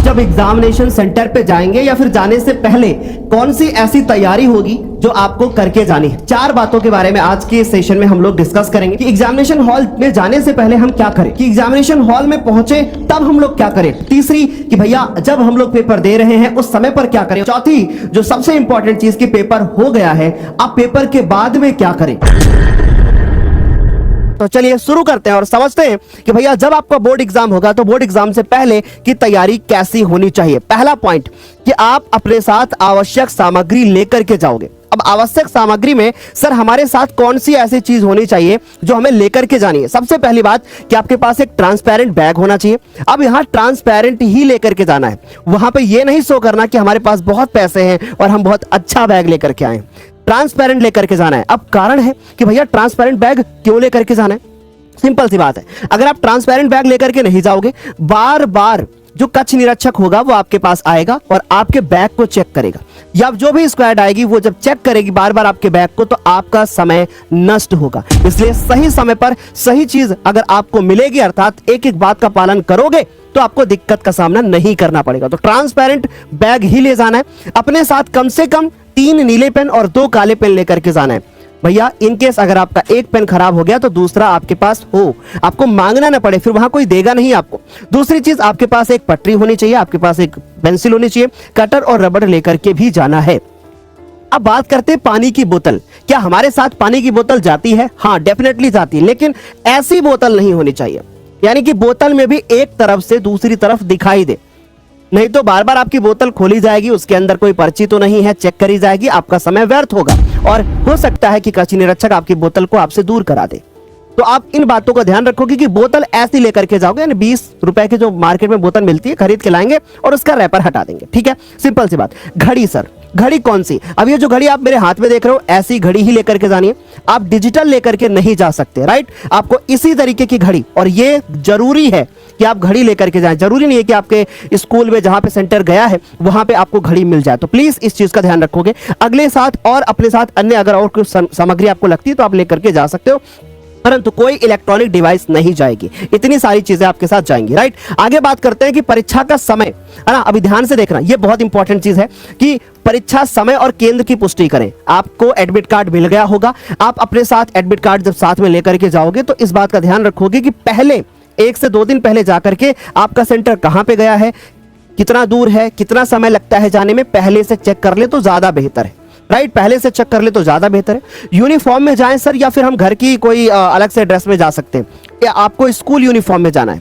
जब examination centre पे जाएंगे या फिर जाने से पहले कौन सी ऐसी तैयारी होगी जो आपको करके जानी है। 4 बातों के बारे में आज के सेशन में हम लोग डिस्कस करेंगे कि एग्जामिनेशन हॉल में जाने से पहले हम क्या करें, कि एग्जामिनेशन हॉल में पहुंचे तब हम लोग क्या करें। तीसरी कि भैया जब हम लोग पेपर दे रहे हैं उस समय पर क्या करें। चौथी जो सबसे इंपॉर्टेंट चीज कि पेपर हो गया है, अब पेपर के बाद में क्या करें। तो चलिए शुरू करते हैं और समझते हैं कि भैया जब आपका बोर्ड एग्जाम होगा तो बोर्ड एग्जाम से पहले की तैयारी कैसी होनी चाहिए। पहला पॉइंट कि आप अपने साथ आवश्यक सामग्री लेकर के जाओगे। अब आवश्यक सामग्री में सर हमारे साथ कौन सी ऐसी चीज होनी चाहिए जो हमें लेकर के जानी है। सबसे पहली बात कि आपके पास एक ट्रांसपेरेंट बैग होना चाहिए। अब यहाँ ट्रांसपेरेंट ही लेकर के जाना है, वहां पे ये नहीं शो करना कि हमारे पास बहुत पैसे हैं और हम बहुत अच्छा बैग लेकर के आए। ट्रांसपेरेंट लेकर के जाना है। अब कारण है कि भैया ट्रांसपेरेंट बैग क्यों लेकर के जाना है। सिंपल सी बात है, अगर आप ट्रांसपेरेंट बैग लेकर के नहीं जाओगे, बार बार जो कक्ष निरीक्षक होगा वो आपके पास आएगा और आपके बैग को चेक करेगा, या जो भी स्क्वाड आएगी वो जब चेक करेगी बार बार आपके बैग को, तो आपका समय नष्ट होगा। इसलिए सही समय पर सही चीज अगर आपको मिलेगी, अर्थात एक एक बात का पालन करोगे, तो आपको दिक्कत का सामना नहीं करना पड़ेगा। तो ट्रांसपेरेंट बैग ही ले जाना है। अपने साथ कम से कम 3 नीले पेन और 2 काले पेन लेकर के जाना है। भैया इनकेस अगर आपका एक पेन खराब हो गया तो दूसरा आपके पास हो, आपको मांगना ना पड़े, फिर वहां कोई देगा नहीं आपको। दूसरी चीज, आपके पास एक पटरी होनी चाहिए, आपके पास एक पेंसिल होनी चाहिए, कटर और रबड़ लेकर के भी जाना है। अब बात करते हैं पानी की बोतल। क्या हमारे साथ पानी की बोतल जाती है? हाँ डेफिनेटली जाती है, लेकिन ऐसी बोतल नहीं होनी चाहिए, यानी कि बोतल में भी एक तरफ से दूसरी तरफ दिखाई दे, नहीं तो बार बार आपकी बोतल खोली जाएगी, उसके अंदर कोई पर्ची तो नहीं है, चेक करी जाएगी, आपका समय व्यर्थ होगा और हो सकता है कि कक्ष निरीक्षक आपकी बोतल को आपसे दूर करा दे। तो आप इन बातों का ध्यान रखोगे कि बोतल ऐसी लेकर के जाओगे, यानी 20 रुपए की जो मार्केट में बोतल मिलती है खरीद के लाएंगे और उसका रैपर हटा देंगे। ठीक है, सिंपल सी बात। घड़ी सर, घड़ी कौन सी? अब ये जो घड़ी आप मेरे हाथ में देख रहे हो, ऐसी घड़ी ही लेकर के जानी है, आप डिजिटल लेकर के नहीं जा सकते। राइट, आपको इसी तरीके की घड़ी, और ये जरूरी है कि आप घड़ी लेकर के जाएं। जरूरी नहीं है कि आपके स्कूल में जहां पे सेंटर गया है वहां पे आपको घड़ी मिल जाए, तो प्लीज इस चीज का ध्यान रखोगे। अगले साथ और अपने साथ अन्य अगर और कुछ सामग्री आपको लगती है तो आप लेकर के जा सकते हो, परंतु कोई इलेक्ट्रॉनिक डिवाइस नहीं जाएगी। इतनी सारी चीजें आपके साथ जाएंगी। राइट, आगे बात करते हैं कि परीक्षा का समय, है ना। अभी ध्यान से देखना, ये बहुत इंपॉर्टेंट चीज है कि परीक्षा समय और केंद्र की पुष्टि करें। आपको एडमिट कार्ड मिल गया होगा, आप अपने साथ एडमिट कार्ड जब साथ में लेकर के जाओगे तो इस बात का ध्यान रखोगे कि पहले 1 से 2 दिन पहले जाकर के आपका सेंटर कहां पे गया है, कितना दूर है, कितना समय लगता है जाने में, पहले से चेक कर ले तो ज्यादा बेहतर है। राइट, पहले से चेक कर ले तो ज्यादा बेहतर है। यूनिफॉर्म में जाएं सर, या फिर हम घर की कोई अलग से ड्रेस में जा सकते हैं, या आपको स्कूल यूनिफॉर्म में जाना है।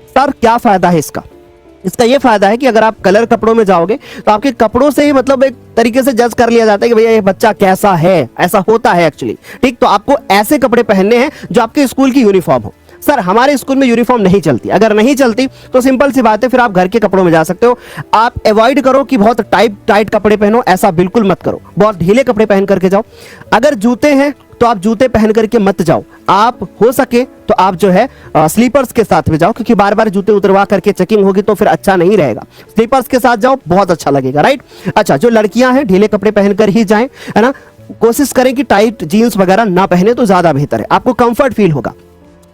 सर क्या फायदा है इसका? इसका ये फायदा है कि अगर आप कलर कपड़ों में जाओगे तो आपके कपड़ों से ही मतलब एक तरीके से जज कर लिया जाता है कि भैया ये बच्चा कैसा है। ऐसा होता है एक्चुअली। ठीक, तो आपको ऐसे कपड़े पहनने हैं जो आपके स्कूल की यूनिफॉर्म हो। सर हमारे स्कूल में यूनिफॉर्म नहीं चलती, अगर नहीं चलती तो सिंपल सी बात है, फिर आप घर के कपड़ों में जा सकते हो। आप अवॉइड करो कि बहुत टाइट कपड़े पहनो, ऐसा बिल्कुल मत करो। बहुत ढीले कपड़े पहन करके जाओ। अगर जूते हैं तो आप जूते पहन करके मत जाओ, आप हो सके तो आप जो है स्लीपर्स के साथ में जाओ, क्योंकि बार बार जूते उतरवा करके चेकिंग होगी तो फिर अच्छा नहीं रहेगा। स्लीपर्स के साथ जाओ, बहुत अच्छा लगेगा। राइट, अच्छा जो लड़कियां हैं ढीले कपड़े पहनकर ही जाएं, है ना। कोशिश करें कि टाइट जीन्स वगैरह ना पहने तो ज्यादा बेहतर है, आपको कंफर्ट फील होगा।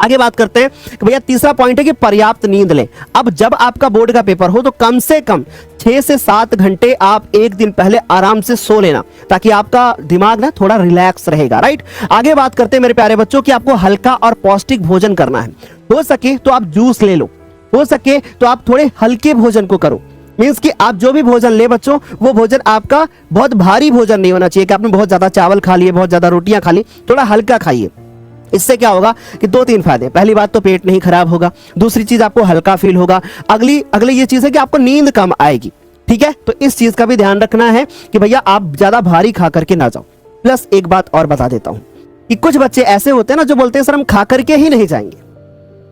आगे बात करते हैं कि भैया तीसरा पॉइंट है कि पर्याप्त नींद लें। अब जब आपका बोर्ड का पेपर हो तो कम से कम 6 से 7 घंटे आप एक दिन पहले आराम से सो लेना, ताकि आपका दिमाग ना थोड़ा रिलैक्स रहेगा। राइट, आगे बात करते हैं मेरे प्यारे बच्चों कि आपको हल्का और पौष्टिक भोजन करना है। हो सके तो आप जूस ले लो, हो सके तो आप थोड़े हल्के भोजन को करो। मींस कि आप जो भी भोजन ले बच्चों, वो भोजन आपका बहुत भारी भोजन नहीं होना चाहिए कि आपने बहुत ज्यादा चावल खा लिए, बहुत ज्यादा रोटियां खा ली। थोड़ा हल्का खाइए। इससे क्या होगा कि 2-3 फायदे। पहली बात तो पेट नहीं खराब होगा, दूसरी चीज आपको हल्का फील होगा, अगली ये चीज है कि आपको नींद कम आएगी। ठीक है, तो इस चीज का भी ध्यान रखना है कि भैया आप ज्यादा भारी खा करके ना जाओ। प्लस एक बात और बता देता हूं कि कुछ बच्चे ऐसे होते हैं ना जो बोलते हैं सर हम खा करके ही नहीं जाएंगे,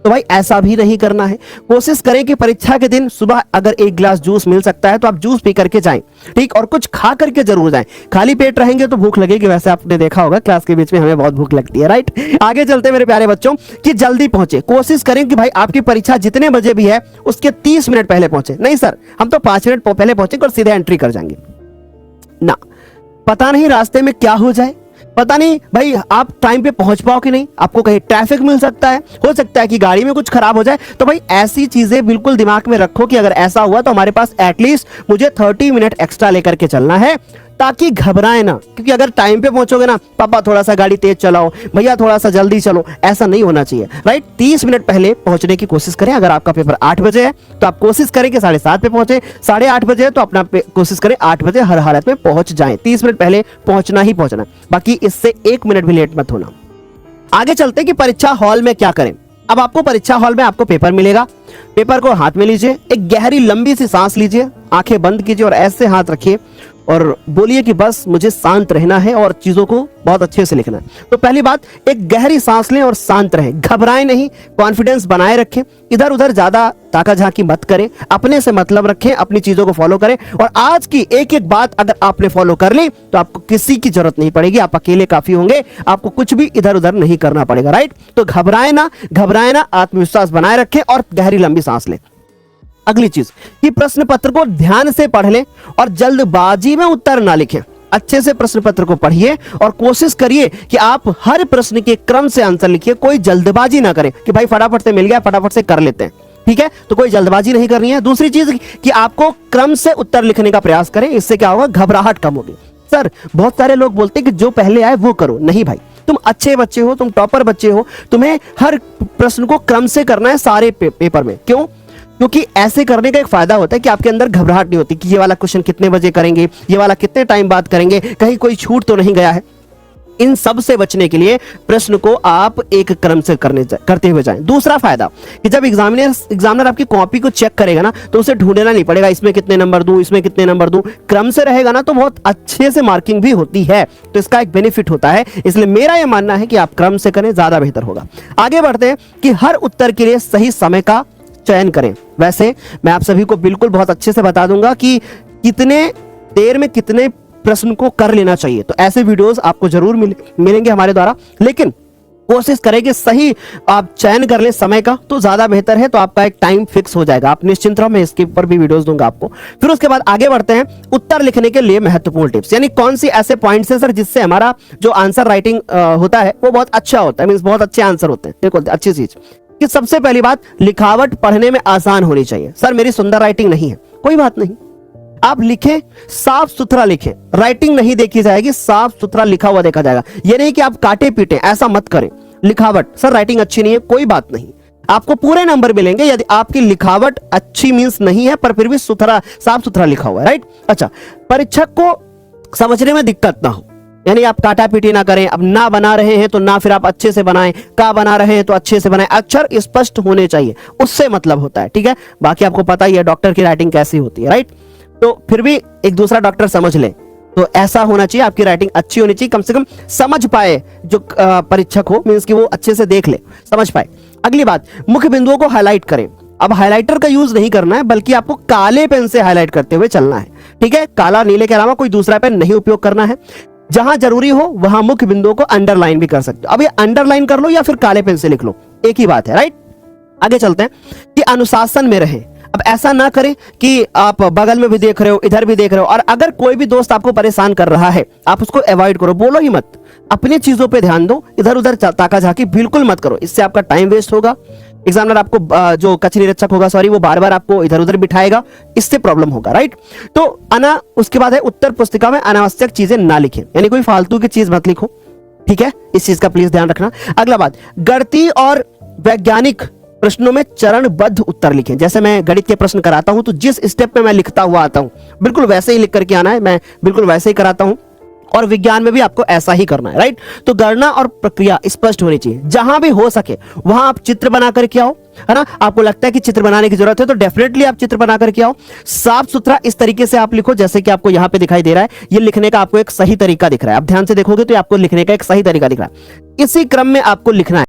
तो भाई ऐसा भी नहीं करना है। कोशिश करें कि परीक्षा के दिन सुबह अगर 1 गिलास जूस मिल सकता है तो आप जूस पी करके जाएं। ठीक, और कुछ खा करके जरूर जाएं। खाली पेट रहेंगे तो भूख लगेगी, वैसे आपने देखा होगा क्लास के बीच में हमें बहुत भूख लगती है। राइट, आगे चलते हैं मेरे प्यारे बच्चों कि जल्दी पहुंचे। कोशिश करें कि भाई आपकी परीक्षा जितने बजे भी है उसके 30 मिनट पहले पहुंचे। नहीं सर हम तो 5 मिनट पहले पहुंचेंगे और सीधे एंट्री कर जाएंगे ना, पता नहीं रास्ते में क्या हो जाए, पता नहीं भाई आप टाइम पे पहुंच पाओ कि नहीं, आपको कहीं ट्रैफिक मिल सकता है, हो सकता है कि गाड़ी में कुछ खराब हो जाए। तो भाई ऐसी चीजें बिल्कुल दिमाग में रखो कि अगर ऐसा हुआ तो हमारे पास एटलीस्ट मुझे 30 मिनट एक्स्ट्रा लेकर के चलना है, ताकि घबराए ना। क्योंकि अगर टाइम पे पहुंचोगे ना, पापा थोड़ा सा गाड़ी तेज चलाओ, भैया थोड़ा सा जल्दी चलो, ऐसा नहीं होना चाहिए, राइट। 30 मिनट पहले पहुंचने की कोशिश करें। अगर आपका पेपर 8 बजे है तो आप कोशिश करें कि 7:30 पे पहुंचे, 8:30 बजे है तो अपना कोशिश करें 8 बजे हर हालत में पहुंच जाएं। 30 मिनट पहले पहुंचना ही पहुंचना, बाकी इससे 1 मिनट भी लेट मत होना। आगे चलते कि परीक्षा हॉल में क्या करें। अब आपको परीक्षा हॉल में आपको पेपर मिलेगा, पेपर को हाथ में लीजिए, एक गहरी लंबी सी सांस लीजिए, आंखें बंद कीजिए और ऐसे हाथ रखिए और बोलिए कि बस मुझे शांत रहना है और चीजों को बहुत अच्छे से लिखना है। तो पहली बात, एक गहरी सांस लें और शांत रहें, घबराएं नहीं, कॉन्फिडेंस बनाए रखें, इधर उधर ज्यादा ताका झाकी मत करें, अपने से मतलब रखें, अपनी चीजों को फॉलो करें। और आज की एक एक बात अगर आपने फॉलो कर ली तो आपको किसी की जरूरत नहीं पड़ेगी, आप अकेले काफी होंगे, आपको कुछ भी इधर उधर नहीं करना पड़ेगा, राइट। तो घबराएं ना, आत्मविश्वास बनाए रखें और गहरी लंबी सांस लें। अगली चीज कि प्रश्न पत्र को ध्यान से पढ़ लें और जल्दबाजी में उत्तर ना लिखें। अच्छे से प्रश्न पत्र को पढ़िए और कोशिश करिए कि आप हर प्रश्न के क्रम से आंसर लिखिए, कोई जल्दबाजी ना करें कि भाई फटाफट से मिल गया फटाफट से कर लेते हैं, ठीक है। तो कोई जल्दबाजी नहीं करनी है। दूसरी चीज कि आपको क्रम से उत्तर लिखने का प्रयास करें, इससे क्या होगा, घबराहट कम होगी। सर बहुत सारे लोग बोलते हैं कि जो पहले आए वो करो, नहीं भाई, तुम अच्छे बच्चे हो, तुम टॉपर बच्चे हो, तुम्हें हर प्रश्न को क्रम से करना है सारे पेपर में। क्यों? क्योंकि ऐसे करने का एक फायदा होता है कि आपके अंदर घबराहट नहीं होती कि ये वाला क्वेश्चन कितने बजे करेंगे, ये वाला कितने टाइम बाद करेंगे, कहीं कोई छूट तो नहीं गया है। इन सब से बचने के लिए प्रश्न को आप एक क्रम से करते हुए जाएं। दूसरा फायदा कि जब एग्जामिनर आपकी कॉपी को चेक करेगा ना तो उसे ढूंढना नहीं पड़ेगा, इसमें कितने नंबर दूं, इसमें कितने नंबर दूं। क्रम से रहेगा ना तो बहुत अच्छे से मार्किंग भी होती है, तो इसका एक बेनिफिट होता है। इसलिए मेरा यह मानना है कि आप क्रम से करें, ज्यादा बेहतर होगा। आगे बढ़ते हैं कि हर उत्तर के लिए सही समय का चयन करें। वैसे मैं आप सभी को बिल्कुल बहुत अच्छे से बता दूंगा कि कितने देर में कितने प्रश्न को कर लेना चाहिए, तो ऐसे वीडियोस आपको जरूर मिलेंगे हमारे द्वारा, लेकिन कोशिश करें कि सही आप चयन कर ले समय का, तो ज्यादा बेहतर है। तो आपका एक टाइम फिक्स हो जाएगा, आप निश्चिंत रहो, मैं इसके ऊपर भी वीडियोस दूंगा आपको। फिर उसके बाद आगे बढ़ते हैं उत्तर लिखने के लिए महत्वपूर्ण टिप्स, यानी कौन सी ऐसे पॉइंट्स हैं सर जिससे हमारा जो आंसर राइटिंग होता है वो बहुत अच्छा होता है, मींस बहुत अच्छे आंसर होते हैं। देखो अच्छी चीज कि सबसे पहली बात, लिखावट पढ़ने में आसान होनी चाहिए। सर मेरी सुंदर राइटिंग नहीं है, कोई बात नहीं, आप लिखें, साफ सुथरा लिखें, राइटिंग नहीं देखी जाएगी, साफ सुथरा लिखा हुआ देखा जाएगा। ये नहीं कि आप काटे पीटे, ऐसा मत करें। लिखावट, सर राइटिंग अच्छी नहीं है, कोई बात नहीं, आपको पूरे नंबर मिलेंगे यदि आपकी लिखावट अच्छी मींस नहीं है पर फिर भी सुथरा साफ सुथरा लिखा हुआ है, राइट। अच्छा, परीक्षक को समझने में दिक्कत ना हो, यानी आप काटा पीटी ना करें। अब ना बना रहे हैं तो ना फिर आप अच्छे से बनाएं, का बना रहे हैं तो अच्छे से बनाएं, अक्षर स्पष्ट होने चाहिए, उससे मतलब होता है, ठीक है। बाकी आपको पता ही है डॉक्टर की राइटिंग कैसी होती है, राइट। तो फिर भी एक दूसरा डॉक्टर समझ ले, तो ऐसा होना चाहिए, आपकी राइटिंग अच्छी होनी चाहिए, कम से कम समझ पाए जो परीक्षक हो, मींस कि वो अच्छे से देख ले, समझ पाए। अगली बात, मुख्य बिंदुओं को हाईलाइट करें। अब हाइलाइटर का यूज नहीं करना है, बल्कि आपको काले पेन से हाईलाइट करते हुए चलना है, ठीक है। काला नीले के अलावा कोई दूसरा पेन नहीं उपयोग करना है। जहां जरूरी हो वहां मुख्य बिंदुओं को अंडरलाइन भी कर सकते हो। अब ये अंडरलाइन कर लो या फिर काले पेन से लिख लो, एक ही बात है, राइट। आगे चलते हैं कि अनुशासन में रहें। अब ऐसा ना करें कि आप बगल में भी देख रहे हो, इधर भी देख रहे हो, और अगर कोई भी दोस्त आपको परेशान कर रहा है आप उसको अवॉइड करो, बोलो ही मत, अपनी चीजों पे ध्यान दो, इधर उधर ताका झाकी बिल्कुल मत करो, इससे आपका टाइम वेस्ट होगा। एग्जामिनर आपको जो कक्ष निरीक्षक होगा सॉरी, वो बार बार आपको इधर उधर बिठाएगा, इससे प्रॉब्लम होगा, राइट। तो उसके बाद है उत्तर पुस्तिका में अनावश्यक चीजें ना लिखें, यानी कोई फालतू की चीज मत लिखो, ठीक है, इस चीज का प्लीज ध्यान रखना। अगला बात, गणितीय और वैज्ञानिक प्रश्नों में चरणबद्ध उत्तर लिखें। जैसे मैं गणित के प्रश्न कराता हूं तो जिस स्टेप में मैं लिखता हुआ आता हूं बिल्कुल वैसे ही लिख करके आना है, मैं बिल्कुल वैसे ही कराता हूं, और विज्ञान में भी आपको ऐसा ही करना है, राइट। तो गणना और प्रक्रिया स्पष्ट होनी चाहिए, जहां भी हो सके वहां आप चित्र बना करके आओ, है ना। आपको लगता है कि चित्र बनाने की जरूरत है तो डेफिनेटली आप चित्र बना करके आओ। साफ सुथरा इस तरीके से आप लिखो जैसे कि आपको यहां पे दिखाई दे रहा है, ये लिखने का आपको एक सही तरीका दिख रहा है, आप ध्यान से देखोगे तो आपको लिखने का एक सही तरीका दिख रहा है, इसी क्रम में आपको लिखना है।